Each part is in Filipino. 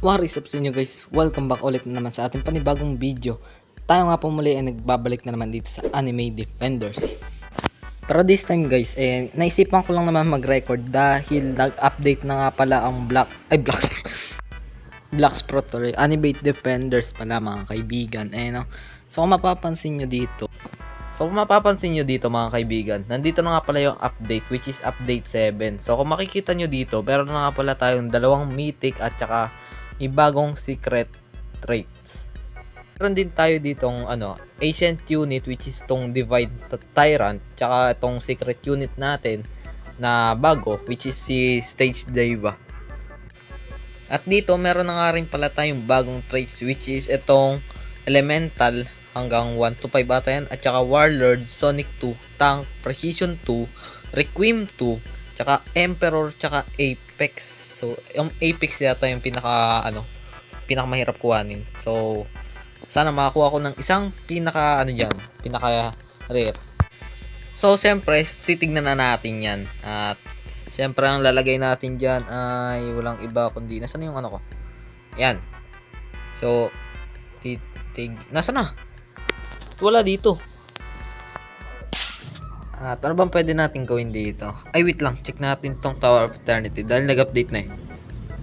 What is up sa inyo guys? Welcome back ulit na naman sa ating panibagong video. Tayo nga po muli ay nagbabalik na naman dito sa Anime Defenders. Pero this time guys, naisipan ko lang naman mag-record dahil nag-update na nga pala ang Bloxprot tuloy. Anime Defenders pala mga kaibigan. So kung mapapansin nyo dito mga kaibigan, nandito na nga pala yung update which is update 7. So kung makikita nyo dito, meron na nga pala tayong dalawang mythic at saka may bagong secret traits. Meron din tayo ditong ancient unit which is tong Divine Tyrant, tsaka itong secret unit natin na bago which is si Stage Diva. At dito meron na nga rin pala tayong bagong traits which is itong Elemental hanggang 1 to 5 ata yan, at saka Warlord, Sonic 2, Tank, Precision 2, Requiem 2, tsaka Emperor, tsaka Apex. So, yung Apex yata yung pinakamahirap kuhanin. So, sana makakuha ko ng isang pinaka rare. So, siyempre, titignan na natin yan. At, siyempre, ang lalagay natin dyan ay walang iba kundi, nasaan yung ko? Yan. So, nasaan na? Wala dito. At ano bang pwede natin gawin dito? Ay wait lang, check natin tong Tower of Eternity dahil nag-update na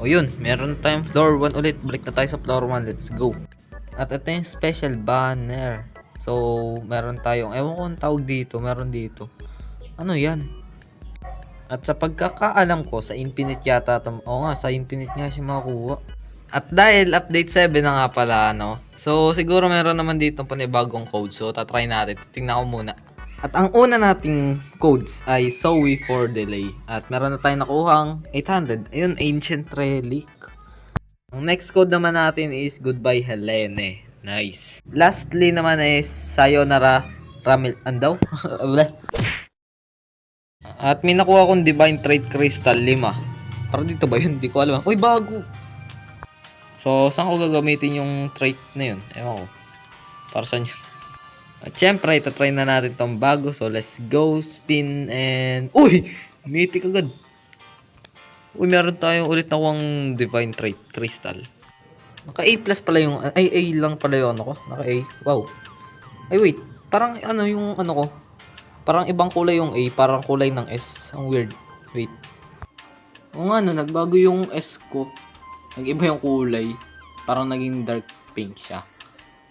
O yun, meron tayong floor 1 ulit. Balik na tayo sa floor 1, let's go. At ito yung special banner. So, meron tayong, ewan ko ang tawag dito, meron dito. Ano yan? At sa pagkakaalam ko, sa Infinite yata sa Infinite nga siya makuha. At dahil update 7 na nga pala, so siguro meron naman dito panibagong code. So, tatry natin. Tingnan ko muna. At ang una nating codes ay Zoe for Delay. At meron na tayong nakuhang 800. Ayun, Ancient Relic. Ang next code naman natin is Goodbye Helene. Nice. Lastly naman is Sayonara Ramil... Andaw? At may nakuha akong Divine Trait Crystal 5. Para dito ba yun? Hindi ko alam. Uy, bago! So, saan ko gagamitin yung trait na yun? Ewan ko. Para saan yun? At syempre, itatry na natin tong bago. So, let's go, spin, and... Uy! Mythic agad. Uy, meron tayong ulit na kuwang Divine Trait Crystal. Naka-A plus pala yung... Ay, A lang pala yung Naka-A. Wow. Ay, wait. Parang yung ko. Parang ibang kulay yung A. Parang kulay ng S. Ang weird. Wait. O nga, nagbago yung S ko. Nag-iba yung kulay. Parang naging dark pink siya.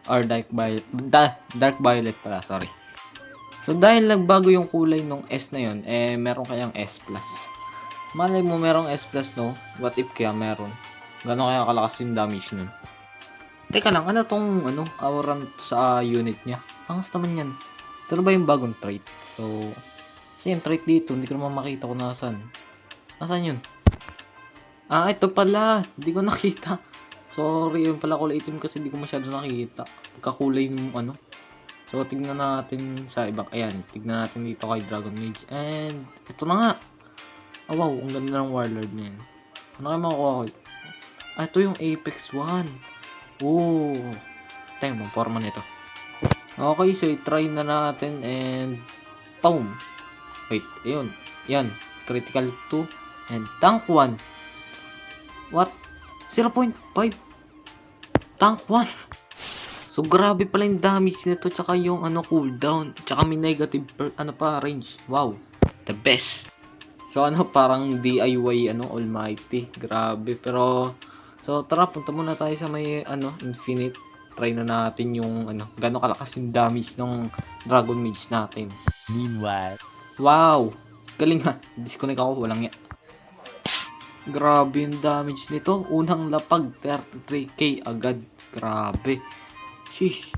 Or dark violet pala, sorry. So dahil nagbago yung kulay nung S na yun, meron kayang S plus. Malay mo merong S plus, no? What if kaya meron? Gano'n kaya kalakas yung damage nun? Teka lang, ano tong aura sa unit niya? Angas naman yan. Ito na ba yung bagong trait? So, kasi yung trait dito, hindi ko naman makita kung nasan. Nasaan yun? Ah, ito pala. Hindi ko nakita. Sorry, yung pala kulay itim kasi hindi ko masyado nakikita. Kakulay ng So, tignan natin sa ibang. Ayan, tignan natin dito kay Dragon Mage. And, ito na nga. Oh, wow, ang ganda ng Warlord na yan. Ano kayo makukuha ko? Ah, ito yung Apex 1. Oh. Tayo, mga forma nito. Okay, so i-try na natin and boom. Wait, ayun. Yan, critical 2 and tank 1. What? 0.5 tank 1. So grabe pala yung damage nito, tsaka yung cooldown, tsaka may negative range. Wow, the best. So parang DIY almighty. Grabe. Pero so tara, punta muna tayo sa may Infinite. Try na natin yung gano'ng kalakas yung damage ng Dragon Mage natin. Meanwhile, wow, galing ha. Disconnect ako, walang Grabe yung damage nito. Unang lapag, 33k agad. Grabe. Sheesh.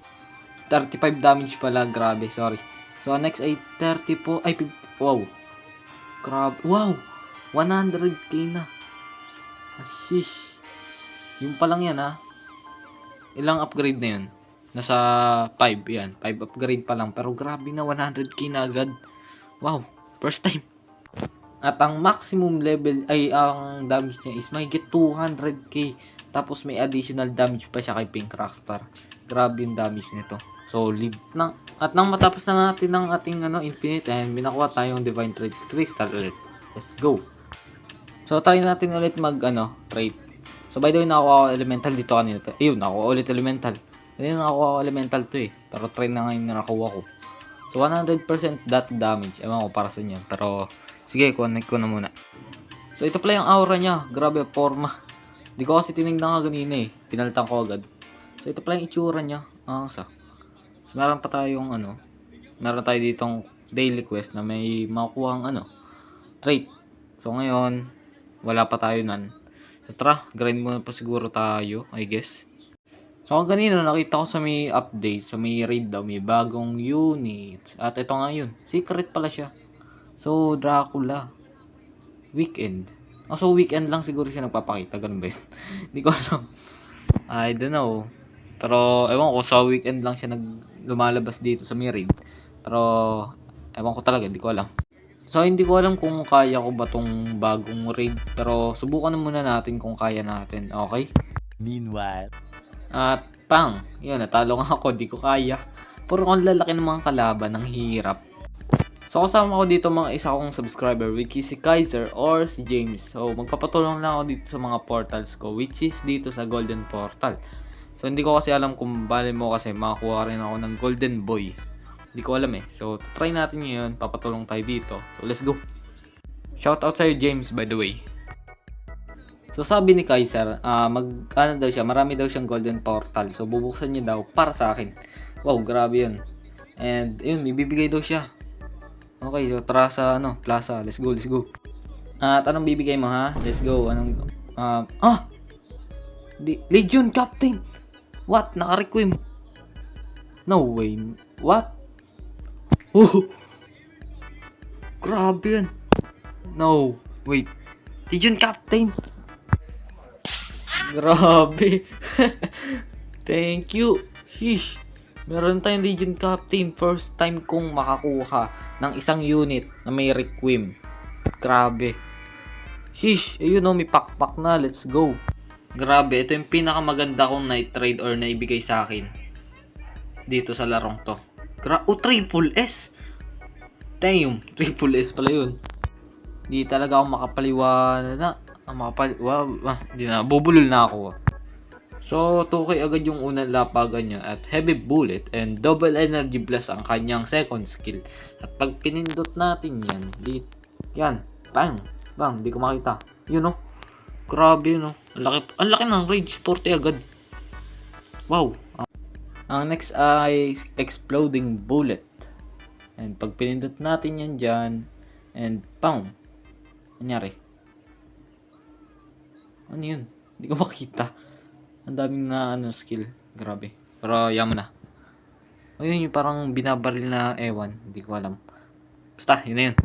35 damage pala. Grabe, sorry. So, next ay 30 po. Ay, 50. Wow. Grabe. Wow. 100k na. Sheesh. Yung pa lang yan, ha. Ilang upgrade na yun? Nasa 5, yan. 5 upgrade pa lang. Pero grabe na, 100k na agad. Wow. First time. At ang maximum level ay ang damage niya is may get 200k. Tapos may additional damage pa siya kay Pink Rockstar. Grabe yung damage nito. Solid. At nang matapos na natin ang ating Infinite and binakuha tayong Divine Trait Crystal ulit. Let's go. So try natin ulit mag trade. So by the way, nakakuha ako elemental dito kanina. Ayun, nakuha ulit elemental. Hindi na nakuha ako elemental to eh. Pero try na ngayon na nakuha ko. So 100% dot damage. Ewan ko para sa inyo. Pero sige, connect ko na muna. So ito pala yung aura niya. Grabe, forma. Hindi ko kasi tinignan ka ganina eh. Pinalitan ko agad. So ito pala yung itsura niya. So meron pa tayong meron tayo ditong daily quest na may makukuha ang trait. So ngayon, wala pa tayo nan. So tara, grind muna pa siguro tayo, I guess. So kung kanina nakita ko sa may update, sa may raid daw, may bagong units. At ito nga yun, secret pala siya. So Dracula, weekend. So weekend lang siguro siya nagpapakita, ganun ba yun? Hindi ko alam. I don't know. Pero ewan ko, sa weekend lang siya lumalabas dito sa may raid. Pero ewan ko talaga, hindi ko alam. So hindi ko alam kung kaya ko ba tong bagong raid. Pero subukan na muna natin kung kaya natin. Okay? Meanwhile. At pang, yun, natalo nga ako, di ko kaya. Puro kong lalaki ng mga kalaban, ang hirap. So kasama ko dito mga isa kong subscriber, which is si Kaiser or si James. So magpapatulong lang ako dito sa mga portals ko, which is dito sa Golden Portal. So hindi ko kasi alam kung bali mo kasi makakuha rin ako ng Golden Boy. Hindi ko alam eh. So try natin ngayon, papatulong tayo dito. So let's go. Shoutout sa'yo James, by the way. So sabi ni Kaiser, daw siya, marami daw siyang Golden Portal. So bubuksan niya daw para sa akin. Wow, grabe yun. And yun, may bibigay daw siya. Okay, so tara sa plaza. Let's go, let's go. At anong bibigay mo ha? Let's go. Legion Captain. What? Naka-requiem. No way. What? Oh. Grabe yan. No. Wait. Legion Captain. Grabe. Thank you. Sheesh. Meron tayong Legion Captain. First time kong makakuha ng isang unit na may requiem. Grabe. Sheesh. Ayun may pakpak na. Let's go. Grabe. Ito yung pinakamaganda kong night trade or naibigay sa akin. Dito sa larong to. Triple S. Damn. Triple S pala yun. Di talaga ako makapaliwanag na. Di na. Bubulol na ako. So, 2K agad yung unang lapagan niya at heavy bullet and double energy blast ang kanyang second skill. At pag pinindot natin yan, bang, di ko makita. Yun grabe ang laki ng range, 40 agad. Wow. Ang next ay exploding bullet. And pag pinindot natin yan dyan, and bang, nangyari. Ano yun? Hindi ko makita. Ang daming skill. Grabe. Pero yaman na. Ayun yung parang binabaril na ewan. Hindi ko alam. Basta, yun na yun.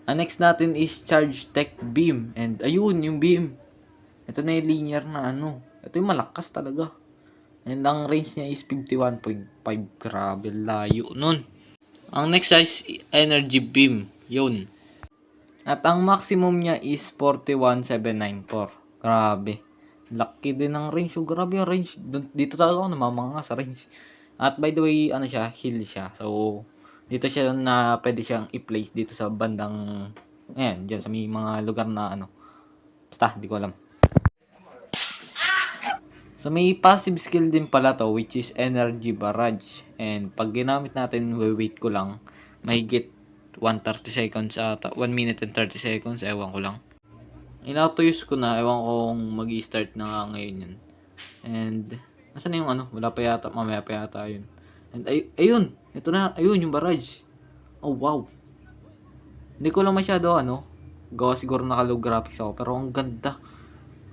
Ang next natin is Charge Tech Beam. And ayun, yung beam. Ito na yung linear na Ito yung malakas talaga. And ang range niya is 51.5. Grabe, layo nun. Ang next is Energy Beam. Yun. At ang maximum niya is 41,794. Grabe. Laki din ng range. Grabe yung range. Dito talaga ako namamanga sa range. At by the way, heal siya. So, dito siya na pwede siyang i-place dito sa bandang, dyan sa may mga lugar na basta, di ko alam. So, may passive skill din pala to, which is Energy Barrage. And pag ginamit natin, wait ko lang, mahigit 1:30 seconds ata. 1 minute and 30 seconds, ewan ko lang. In-auto-use ko na, ewan ko kung mag-i-start na nga ngayon yun. And, nasa na yung wala pa yata, mamaya pa yata yun. And, ayun, ito na, ayun yung barrage. Oh, wow. Hindi ko lang masyado, gawa siguro naka-low graphics ako, pero ang ganda.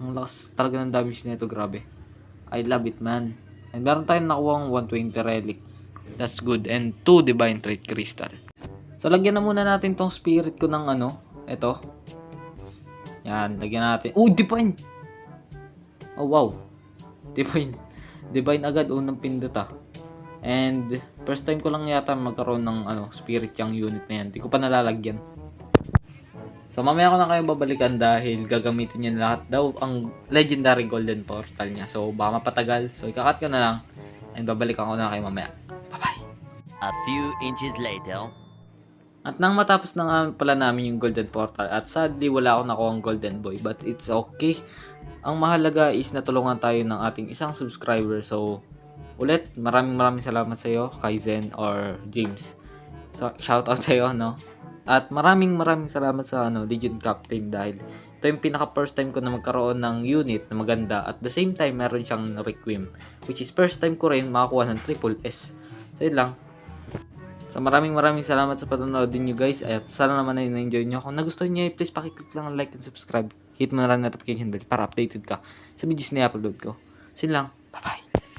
Ang lakas talaga ng damage na ito, grabe. I love it, man. And meron tayong nakuha ng 120 relic. That's good. And 2 divine trait crystal. So, lagyan na muna natin tong spirit ko ng ito. Yan, lagyan natin. Oh, divine! Oh, wow. Divine. Divine agad, unang pindot And, first time ko lang yata magkaroon ng spirit yung unit na yan. Hindi ko pa nalalagyan. So, mamaya ko na kayo babalikan dahil gagamitin niya lahat daw ang legendary golden portal niya. So, baka mapatagal. So, ikakat ko na lang. And, babalikan ko na kayo mamaya. Bye-bye! A few inches later. At nang matapos na nga pala namin yung golden portal at sadly wala ako nakuha ang golden boy but it's okay Ang mahalaga is natulungan tayo ng ating isang subscriber. So, ulit, maraming salamat sa iyo, kay Zen or James. So, shoutout sa iyo, no? At maraming salamat sa Legion Captain dahil ito yung pinaka first time ko na magkaroon ng unit na maganda at the same time meron siyang Requiem, which is first time ko rin makakuha ng triple S. So, yun lang. So, maraming salamat sa panonood din nyo guys at sana naman ay na-enjoy nyo. Kung nagustuhan nyo, please pakiclick lang ang like and subscribe. Hit mo na lang notification bell para updated ka sa videos na i-upload ko. So, yun lang. Bye-bye!